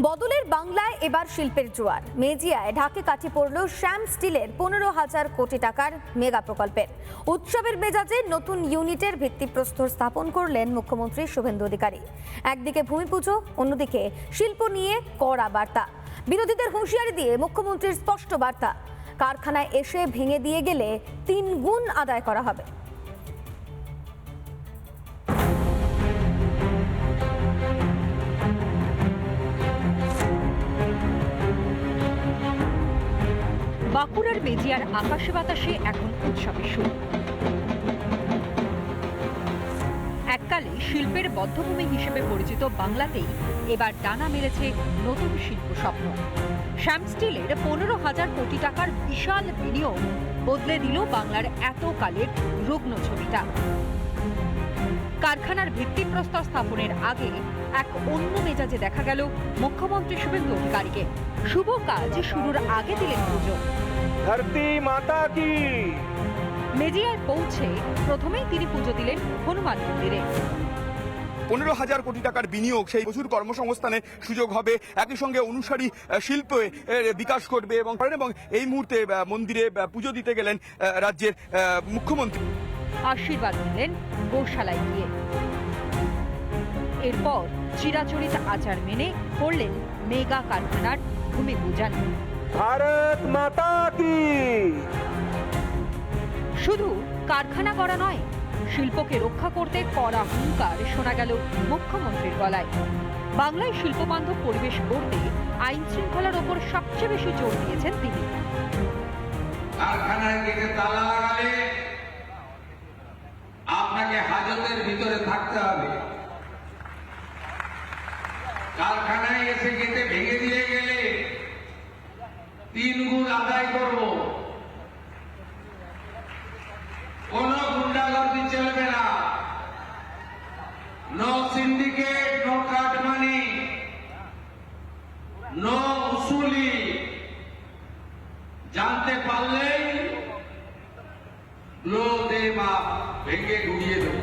বদলের বাংলায় এবার শিল্পের জোয়ার। মেজিয়ায় ঢাকে কাঠি পড়ল শ্যাম স্টিলের 15,000 কোটি টাকার মেগা প্রকল্পের। উৎসবের মেজাজে নতুন ইউনিটের ভিত্তিপ্রস্তর স্থাপন করলেন মুখ্যমন্ত্রী শুভেন্দু অধিকারী। একদিকে ভূমিপুজো, অন্যদিকে শিল্প নিয়ে কড়া বার্তা। বিরোধীদের হুঁশিয়ারি দিয়ে মুখ্যমন্ত্রীর স্পষ্ট বার্তা, কারখানায় এসে ভেঙে দিয়ে গেলে 3 গুণ আদায় করা হবে। বাঁকুড়ার মেজিয়ার আকাশে বাতাসে এখন উৎসবের সুর। এককালে শিল্পের বদ্ধভূমি হিসেবে পরিচিত বাংলাতেই এবার ডানা মেলেছে নতুন শিল্প স্বপ্ন। শ্যাম স্টিলের 15,000 কোটি টাকার বিশাল বিনিয়োগ বদলে দিল বাংলার এতকালের রুগ্ন ছবিটা। কারখানার ভিত্তিপ্রস্তর স্থাপনের আগে এক অন্য মেজাজে দেখা গেল মুখ্যমন্ত্রী শুভেন্দু অধিকারীকে। শুভ কাজ শুরুর আগে দিলেন পুজো। ধরতি মাতা কি। মেজিয়ায় পৌঁছে প্রথমেই তিনি পুজো দিলেন হনুমান মন্দিরে। 15,000 কোটি টাকার বিনিয়োগ, সেই প্রচুর কর্মসংস্থানের সুযোগ হবে, একই সঙ্গে অনুসারী শিল্পে বিকাশ করবে এবং এই মুহূর্তে মন্দিরে পুজো দিতে গেলেন রাজ্যের মুখ্যমন্ত্রী। আশীর্বাদ নিলেন গোশালায় গিয়ে। এরপর চিরাচরিত আচার মেনে করলেন মেগা কারখানার ভূমি পূজন। ভারত মাতা কি। শুধু কারখানা করা নয়, শিল্পকে রক্ষা করতে কড়া হুঙ্কার শোনা গেল মুখ্যমন্ত্রীর গলায়। বাংলায় শিল্পবান্ধব পরিবেশ গড়তে আইন শৃঙ্খলার ওপর সবচেয়ে বেশি জোর দিয়েছেন তিনি। কারখানায় গেটে তালা লাগালে আপনাকে হাজতের ভিতরে থাকতে হবে। কারখানায় এসে গেটে ভেঙে দিয়ে গেলে 3 গুণ আদায় করব। কোন গুন্ডাগর্দি চলবে না। No syndicate, no cut money, no উসুলি। জানতে পারলেই ভেঙে গুড়িয়ে দেব।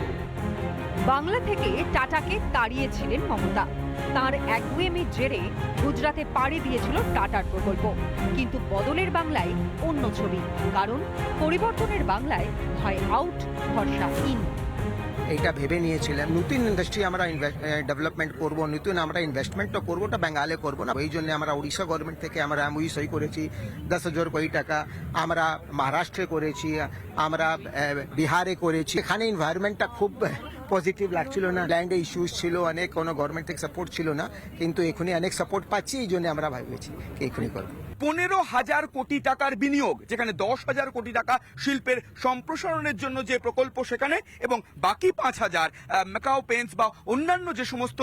বাংলা থেকে টাটাকে তাড়িয়েছিলেন মমতা। তার একগুঁয়েমির জেরে গুজরাটে পাড়ি দিয়েছিল টাটার প্রকল্প। কিন্তু বদলের বাংলায় অন্য ছবি, কারণ পরিবর্তনের বাংলায় হয় আউট, ভরসা ইন। এটা ভেবে নিয়েছিলাম নতুন ইন্ডাস্ট্রি আমরা ডেভেলপমেন্ট করব, নতুন আমরা ইনভেস্টমেন্টটা করবো, ওটা বেঙ্গালে করবো না। ওই জন্য আমরা উড়িষ্যা গভর্নমেন্ট থেকে আমরা এমওইউ সই করেছি 10,000 কোটি টাকা। আমরা মহারাষ্ট্রে করেছি, আমরা বিহারে করেছি। এখানে এনভায়রনমেন্টটা খুব পজিটিভ লাগছিল না, ল্যান্ডে ইস্যুস ছিল অনেক, কোনো গভর্নমেন্ট থেকে সাপোর্ট ছিল না, কিন্তু এখনই অনেক সাপোর্ট পাচ্ছি। এই জন্য আমরা ভেবেছি এখনই করবো। 15,000 কোটি টাকার বিনিয়োগ, যেখানে 10,000 কোটি টাকা শিল্পের সম্প্রসারণের জন্য যে প্রকল্প সেখানে, এবং বাকি 5,000 ম্যাকাও পেন্টস বা অন্যান্য যে সমস্ত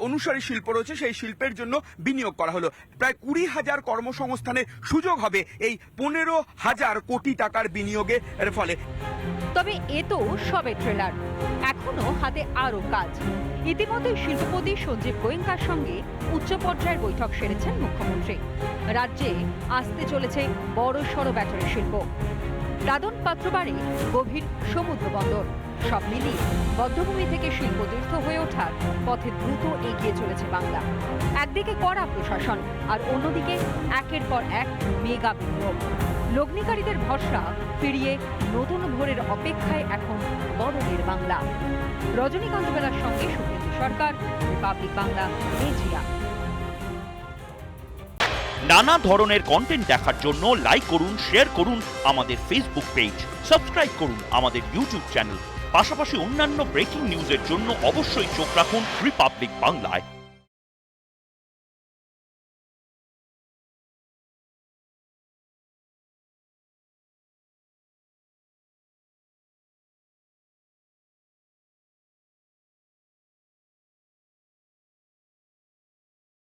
অনুসারী শিল্প রয়েছে সেই শিল্পের জন্য বিনিয়োগ করা হলো। প্রায় 20,000 কর্মসংস্থানের সুযোগ হবে এই 15,000 কোটি টাকার বিনিয়োগের ফলে। তবে এ তো সবে ট্রেলার, এখনো হাতে আরো কাজ। ইতিমধ্যে শিল্পপতি সঞ্জীব গোয়েঙ্কার সঙ্গে উচ্চ পর্যায়ের বৈঠক সেরেছেন মুখ্যমন্ত্রী। রাজ্যে আসতে চলেছে বড়সড় ব্যাটারি শিল্প। দাদন পাত্রবাড়ি গভীর সমুদ্র বন্দর, সব মিলিয়ে বদ্ধভূমি থেকে শিল্পতীর্থ হয়ে ওঠার পথে দ্রুত এগিয়ে চলেছে বাংলা। একদিকে কড়া প্রশাসন, আর অন্যদিকে একের পর এক মেগা বিনিয়োগ। লগ্নিকারীদের ভরসা ফিরিয়ে নতুন ভোরের অপেক্ষায় এখন বদলের বাংলা। রজনীকান্ত বেলার সঙ্গে শুভেন্দু সরকার, রিপাবলিক বাংলা, মেজিয়া। নানা ধরনের কন্টেন্ট দেখার জন্য লাইক করুন, শেয়ার করুন আমাদের ফেসবুক পেজ, সাবস্ক্রাইব করুন আমাদের ইউটিউব চ্যানেল। পাশাপাশি অন্যান্য ব্রেকিং নিউজের জন্য অবশ্যই চোখ রাখুন রিপাবলিক বাংলায়।